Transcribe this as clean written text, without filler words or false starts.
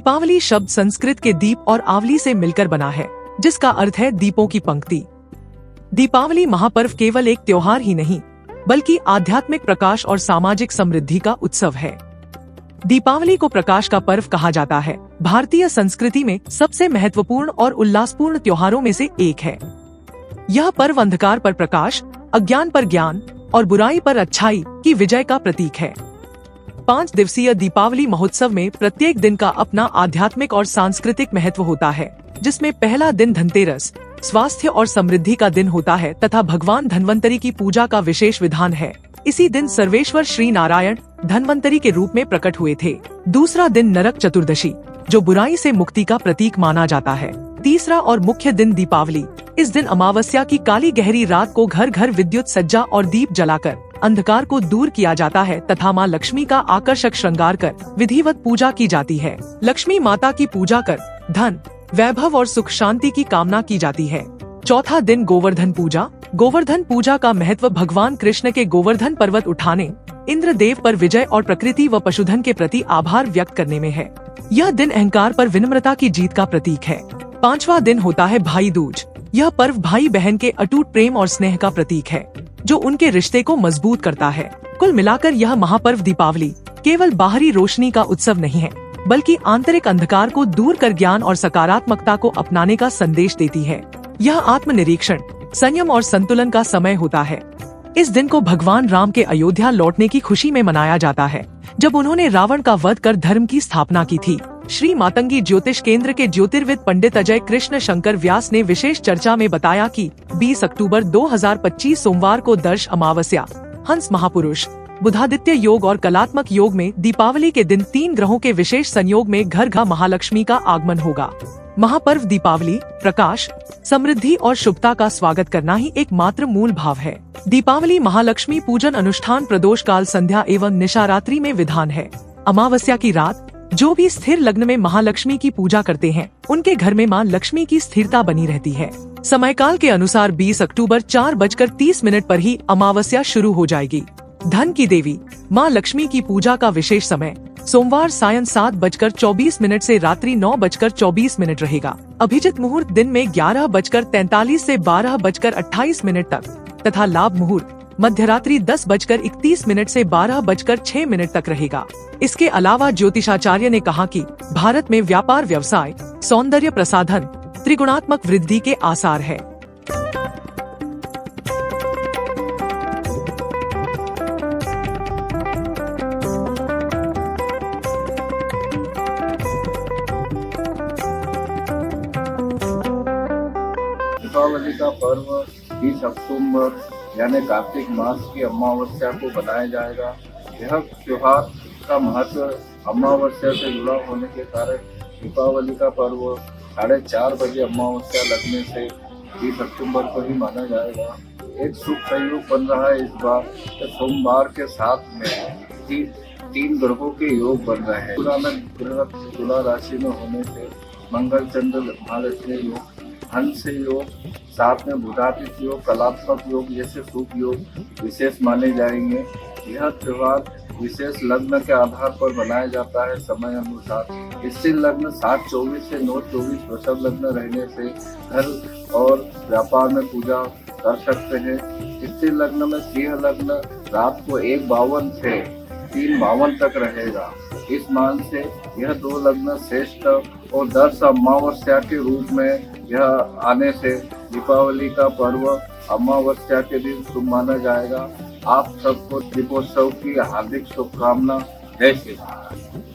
दीपावली शब्द संस्कृत के दीप और आवली से मिलकर बना है, जिसका अर्थ है दीपों की पंक्ति। दीपावली महापर्व केवल एक त्योहार ही नहीं, बल्कि आध्यात्मिक प्रकाश और सामाजिक समृद्धि का उत्सव है। दीपावली को प्रकाश का पर्व कहा जाता है। भारतीय संस्कृति में सबसे महत्वपूर्ण और उल्लासपूर्ण त्योहारों में से एक है। यह पर्व अंधकार पर प्रकाश, अज्ञान पर ज्ञान और बुराई पर अच्छाई की विजय का प्रतीक है। 5 दिवसीय दीपावली महोत्सव में प्रत्येक दिन का अपना आध्यात्मिक और सांस्कृतिक महत्व होता है, जिसमें पहला दिन धनतेरस, स्वास्थ्य और समृद्धि का दिन होता है तथा भगवान धन्वंतरी की पूजा का विशेष विधान है। इसी दिन सर्वेश्वर श्री नारायण धन्वंतरी के रूप में प्रकट हुए थे। दूसरा दिन नरक चतुर्दशी, जो बुराई से मुक्ति का प्रतीक माना जाता है। तीसरा और मुख्य दिन दीपावली। इस दिन अमावस्या की काली गहरी रात को घर घर विद्युत सज्जा और दीप जलाकर अंधकार को दूर किया जाता है तथा माँ लक्ष्मी का आकर्षक श्रृंगार कर विधिवत पूजा की जाती है। लक्ष्मी माता की पूजा कर धन, वैभव और सुख शांति की कामना की जाती है। चौथा दिन गोवर्धन पूजा। गोवर्धन पूजा का महत्व भगवान कृष्ण के गोवर्धन पर्वत उठाने, इंद्र देव पर विजय और प्रकृति व पशुधन के प्रति आभार व्यक्त करने में है। यह दिन अहंकार पर विनम्रता की जीत का प्रतीक है। 5वां दिन होता है भाई दूज। यह पर्व भाई बहन के अटूट प्रेम और स्नेह का प्रतीक है, जो उनके रिश्ते को मजबूत करता है। कुल मिलाकर यह महापर्व दीपावली केवल बाहरी रोशनी का उत्सव नहीं है, बल्कि आंतरिक अंधकार को दूर कर ज्ञान और सकारात्मकता को अपनाने का संदेश देती है। यह आत्मनिरीक्षण, संयम और संतुलन का समय होता है। इस दिन को भगवान राम के अयोध्या लौटने की खुशी में मनाया जाता है, जब उन्होंने रावण का वध कर धर्म की स्थापना की थी। श्री मातंगी ज्योतिष केंद्र के ज्योतिर्विद पंडित अजय कृष्ण शंकर व्यास ने विशेष चर्चा में बताया कि 20 अक्टूबर 2025 सोमवार को दर्श अमावस्या, हंस महापुरुष, बुधादित्य योग और कलात्मक योग में दीपावली के दिन 3 ग्रहों के विशेष संयोग में घर घर महालक्ष्मी का आगमन होगा। महापर्व दीपावली प्रकाश, समृद्धि और शुभता का स्वागत करना ही एकमात्र मूल भाव है। दीपावली महालक्ष्मी पूजन अनुष्ठान प्रदोष काल संध्या एवं निशारात्रि में विधान है। अमावस्या की रात जो भी स्थिर लग्न में महालक्ष्मी की पूजा करते हैं, उनके घर में मां लक्ष्मी की स्थिरता बनी रहती है। समय काल के अनुसार 20 अक्टूबर 4:30 पर ही अमावस्या शुरू हो जाएगी। धन की देवी मां लक्ष्मी की पूजा का विशेष समय सोमवार सायं 7:24 से रात्रि 9:24 रहेगा। अभिजित मुहूर्त दिन में 11:43 से 12:28 तक तथा लाभ मुहूर्त मध्यरात्रि 10:31 से 12:06 तक रहेगा। इसके अलावा ज्योतिषाचार्य ने कहा कि भारत में व्यापार व्यवसाय, सौंदर्य प्रसाधन, त्रिगुणात्मक वृद्धि के आसार है। दीपावली का पर्व 20 अक्टूबर यानी कार्तिक मास की अमावस्या को बनाया जाएगा। यह त्योहार का महत्व अमावस्या से जुड़ा होने के कारण दीपावली का पर्व 4:30 बजे अमावस्या लगने से 20 अक्टूबर को ही माना जाएगा। एक शुभ संयोग बन रहा है इस बार, तो सोमवार के साथ में 3 ग्रहों के योग बन रहे हैं। ग्रह तुला राशि में होने से मंगल चंद्र महालक्ष्मी योग, हंस योग, साथ में बुधादित्य योग, कलात्मक योग जैसे शुभ योग विशेष माने जाएंगे। यह त्योहार विशेष लग्न के आधार पर बनाया जाता है समय अनुसार। इससे लग्न 7:24 से 9:24 वृषभ लग्न रहने से घर और व्यापार में पूजा कर सकते हैं। इससे लग्न में सिंह लग्न रात को 1:52 से 3:52 तक रहेगा। इस मान से यह 2 लग्न श्रेष्ठ और 10 अमावस्या के रूप में यह आने से दीपावली का पर्व अमावस्या के दिन शुभ माना जाएगा। आप सबको दीपोत्सव की हार्दिक शुभकामना। जय श्री राम।